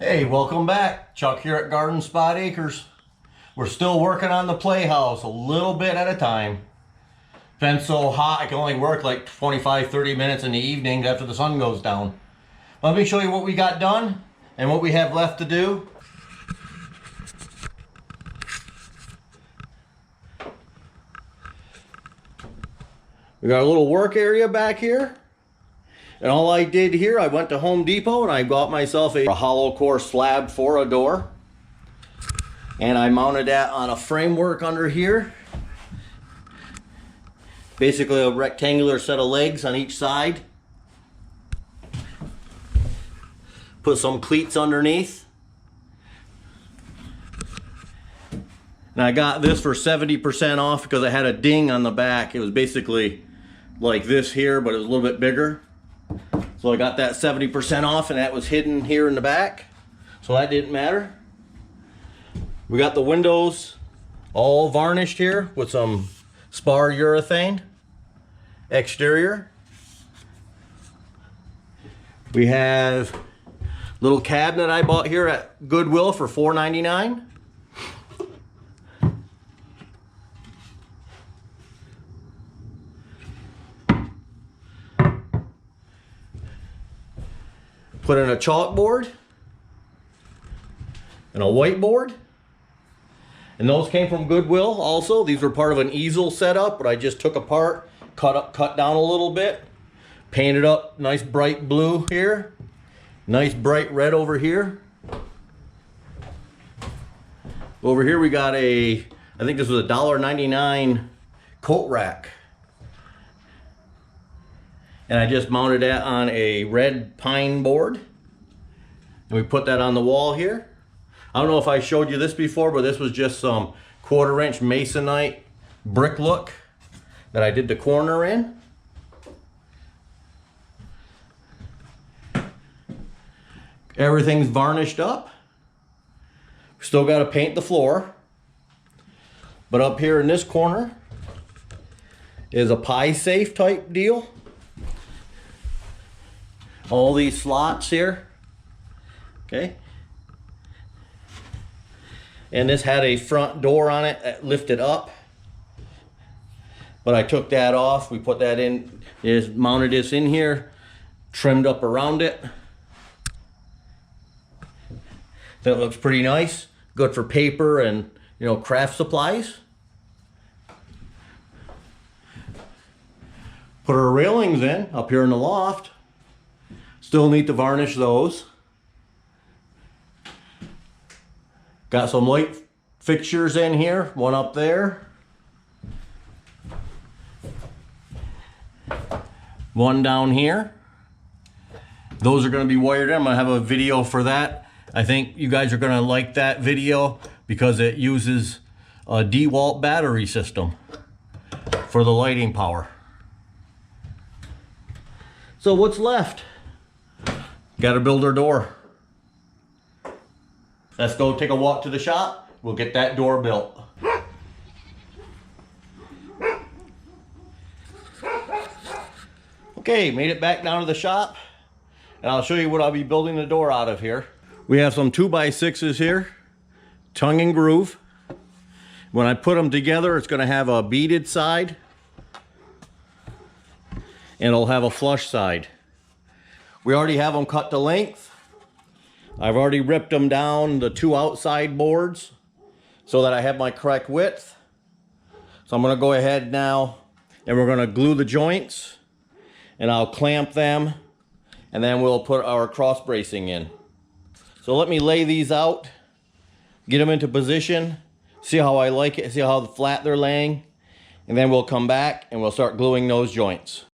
Hey, welcome back. Chuck here at Garden Spot Acres. We're still working on the playhouse a little bit at a time. Been so hot I can only work like 25-30 minutes in the evenings after the sun goes down. Let me show you what we got done and what we have left to do. We got a little work area back here. And all I did here, I went to Home Depot and I got myself a hollow core slab for a door. And I mounted that on a framework under here. Basically a rectangular set of legs on each side. Put some cleats underneath. And I got this for 70% off because it had a ding on the back. It was basically like this here, but it was a little bit bigger. So I got that 70% off, and that was hidden here in the back. So that didn't matter. We got the windows all varnished here with some spar urethane exterior. We have a little cabinet I bought here at Goodwill for $4.99. Put in a chalkboard and a whiteboard. And those came from Goodwill also. These were part of an easel setup, but I just took apart, cut down a little bit, painted up nice bright blue here, nice bright red over here. Over here we got I think this was a $1.99 coat rack. And I just mounted that on a red pine board. And we put that on the wall here. I don't know if I showed you this before, but this was just some 1/4-inch masonite brick look that I did the corner in. Everything's varnished up. Still got to paint the floor. But up here in this corner is a pie safe type deal. All these slots here, okay? And this had a front door on it that lifted up, but I took that off. We put that in, just mounted this in here, trimmed up around it. That looks pretty nice, good for paper and, you know, craft supplies. Put our railings in up here in the loft. Still need to varnish those. Got some light fixtures in here, one up there. One down here. Those are going to be wired in. I'm going to have a video for that. I think you guys are going to like that video because it uses a DeWalt battery system for the lighting power. So what's left? Got to build our door. Let's go take a walk to the shop. We'll get that door built. Okay, made it back down to the shop. And I'll show you what I'll be building the door out of here. We have some 2x6s here. Tongue and groove. When I put them together, it's going to have a beaded side. And it'll have a flush side. We already have them cut to length. I've already ripped them down, the 2 outside boards, so that I have my correct width. So I'm going to go ahead now and we're going to glue the joints, and I'll clamp them, and then we'll put our cross bracing in. So let me lay these out, get them into position, see how I like it, see how flat they're laying, and then we'll come back and we'll start gluing those joints.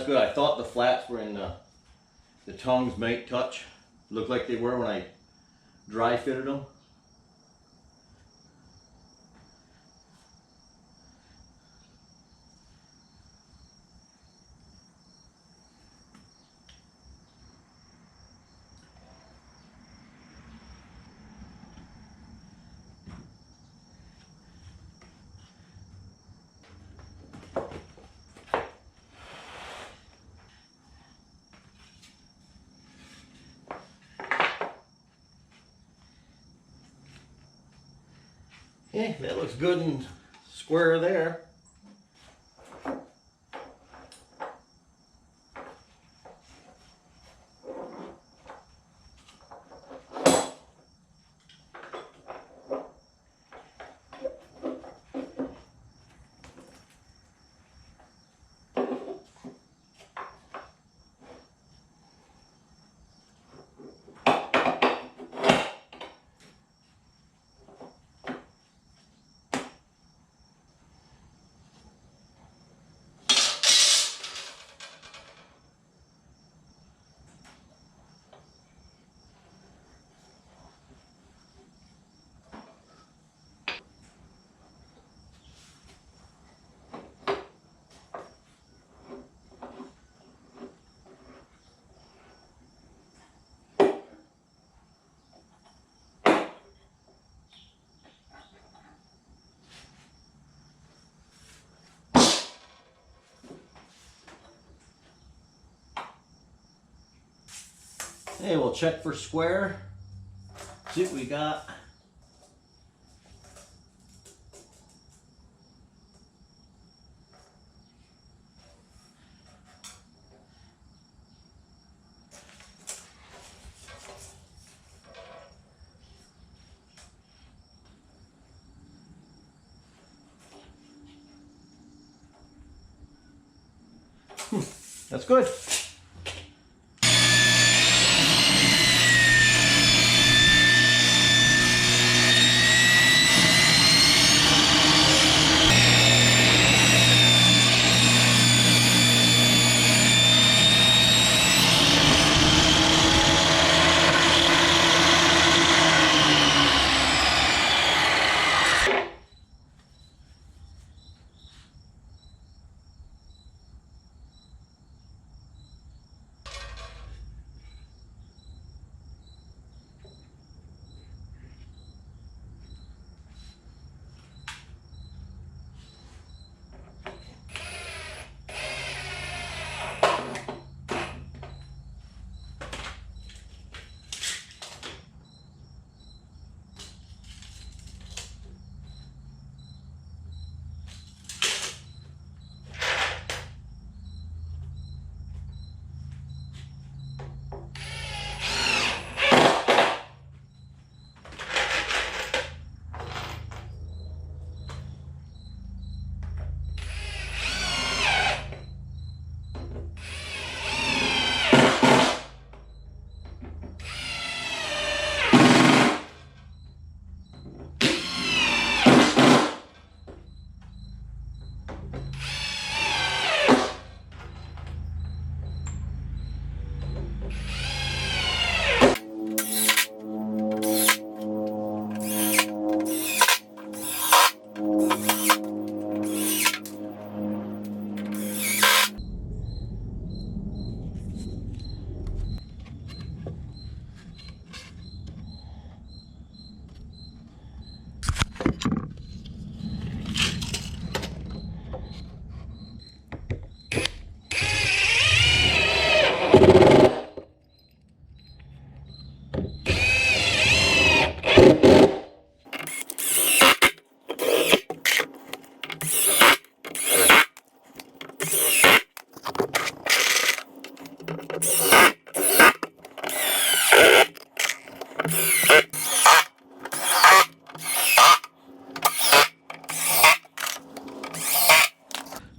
Good. I thought the flats were in the tongues might touch. Looked like they were when I dry fitted them. Yeah, that looks good and square there. Hey, we'll check for square. See what we got. That's good.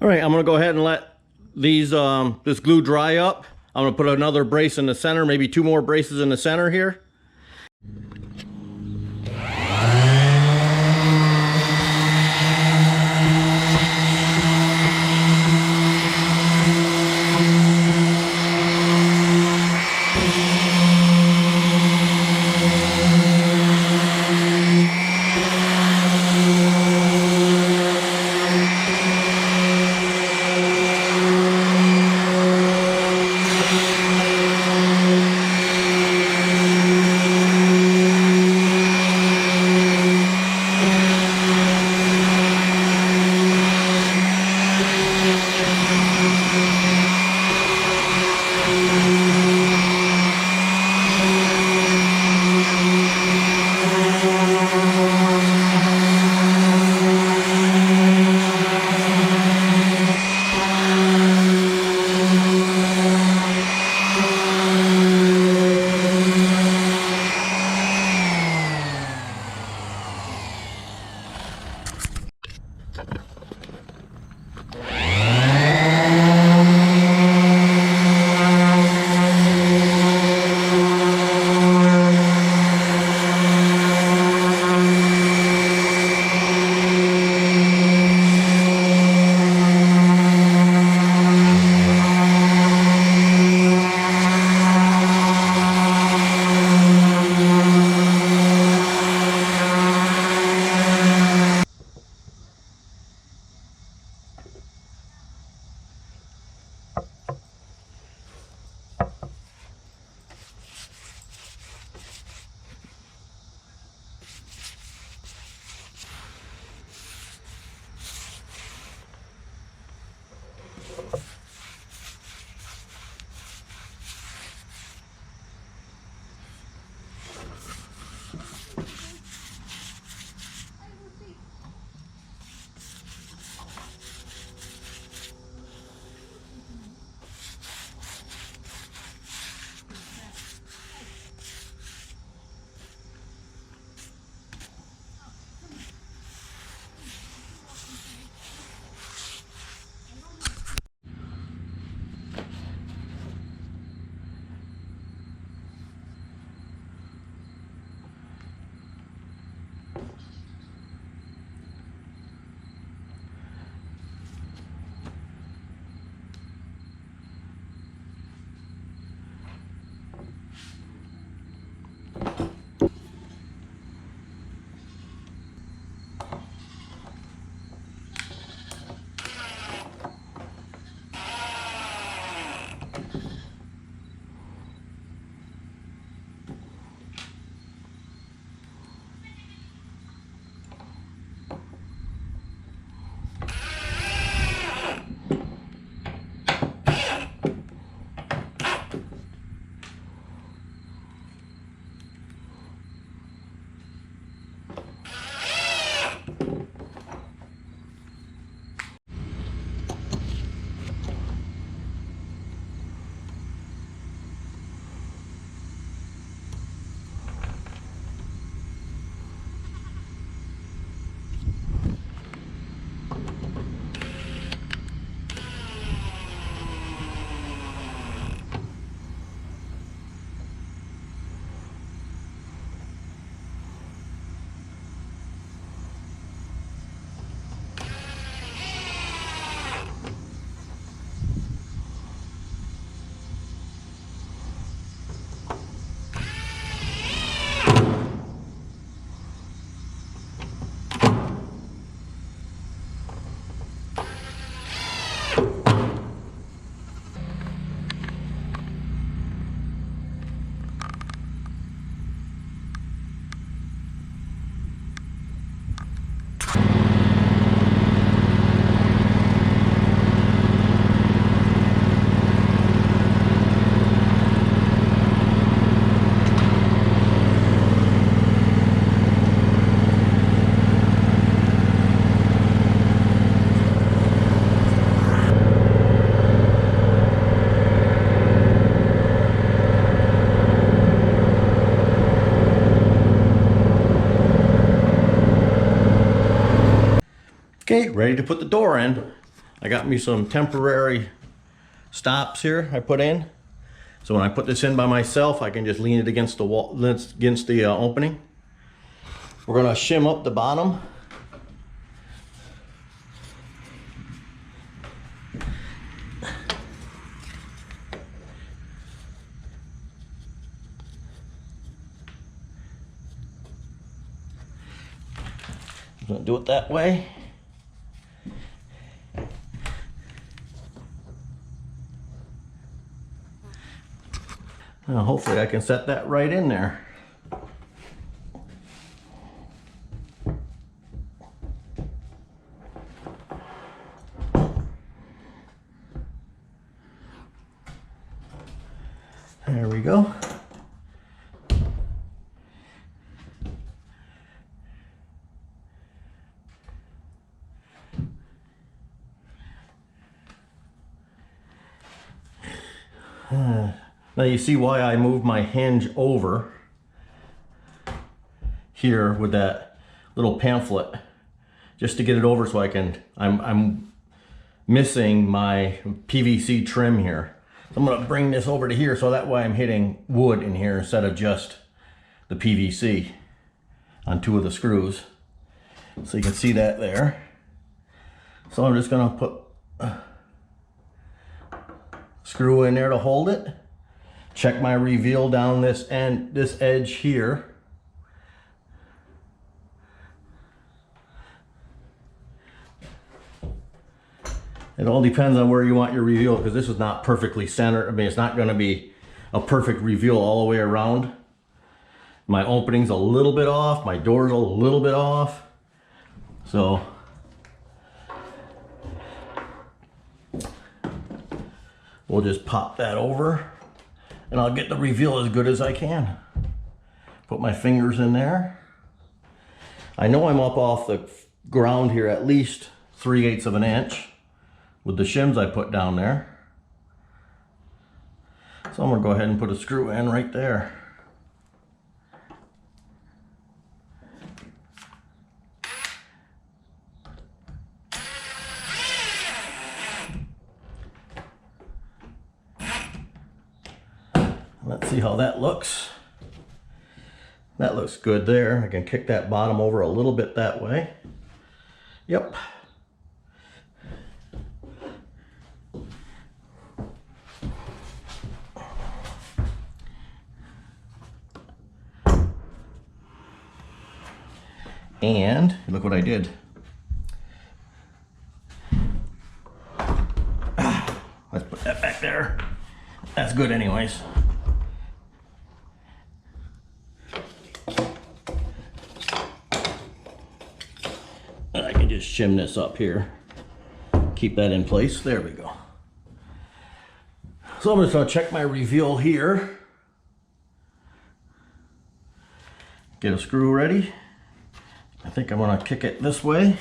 All right, I'm gonna go ahead and let these this glue dry up. I'm gonna put another brace in the center, maybe 2 more braces in the center here. Okay, ready to put the door in. I got me some temporary stops here I put in. So when I put this in by myself, I can just lean it against the wall, against the opening. We're gonna shim up the bottom. I'm gonna do it that way. Now hopefully I can set that right in there. There we go. Now you see why I moved my hinge over here with that little pamphlet, just to get it over so I can, I'm missing my PVC trim here. So I'm gonna bring this over to here so that way I'm hitting wood in here instead of just the PVC on two of the screws. So you can see that there. So I'm just gonna put a screw in there to hold it. Check my reveal down this end, this edge here. It all depends on where you want your reveal, because this is not perfectly centered. I mean, it's not going to be a perfect reveal all the way around. My opening's a little bit off. My door's a little bit off. So we'll just pop that over and I'll get the reveal as good as I can. Put my fingers in there. I know I'm up off the ground here at least 3/8 of an inch with the shims I put down there. So I'm gonna go ahead and put a screw in right there. Let's see how that looks. That looks good there. I can kick that bottom over a little bit that way. Yep. And look what I did. Let's put that back there. That's good anyways. I can just shim this up here. Keep that in place. There we go. So I'm just going to check my reveal here. Get a screw ready. I think I'm going to kick it this way.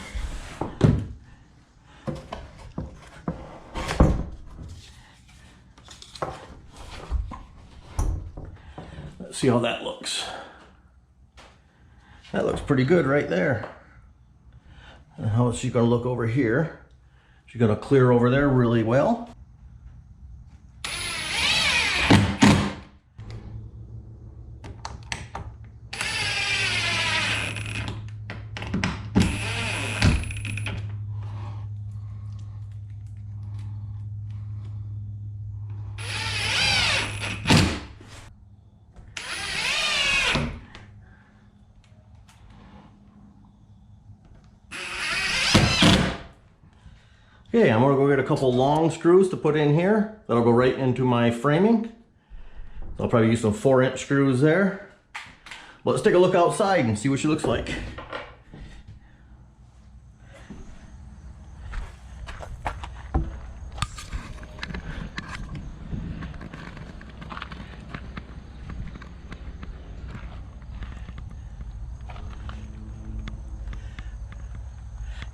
Let's see how that looks. That looks pretty good right there. And how is she going to look over here? She's going to clear over there really well. Okay, I'm gonna go get a couple long screws to put in here. That'll go right into my framing. I'll probably use some 4-inch screws there. But let's take a look outside and see what she looks like.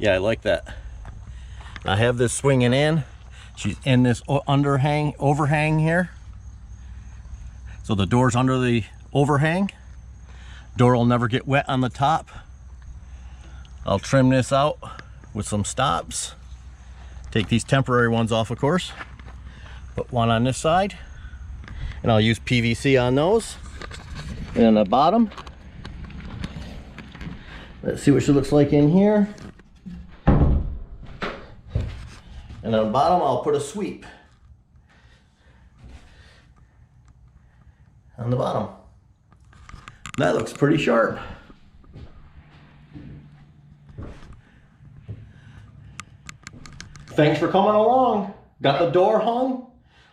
Yeah, I like that. I have this swinging in. She's in this overhang here. So the door's under the overhang. Door will never get wet on the top. I'll trim this out with some stops. Take these temporary ones off, of course. Put one on this side. And I'll use PVC on those. And on the bottom, let's see what she looks like in here. And on the bottom, I'll put a sweep on the bottom. That looks pretty sharp. Thanks for coming along. Got the door hung.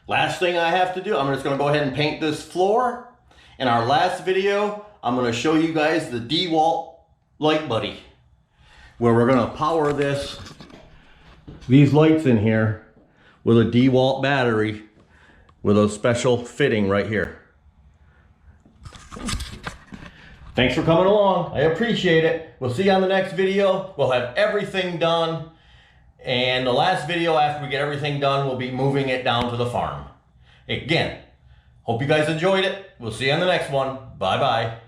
Last thing I have to do, I'm just gonna go ahead and paint this floor. In our last video, I'm gonna show you guys the DeWalt Light Buddy, where we're gonna power these lights in here with a DeWalt battery with a special fitting right here. Thanks for coming along. I appreciate it. We'll see you on the next video. We'll have everything done. And the last video after we get everything done, we'll be moving it down to the farm. Again, hope you guys enjoyed it. We'll see you on the next one. Bye-bye.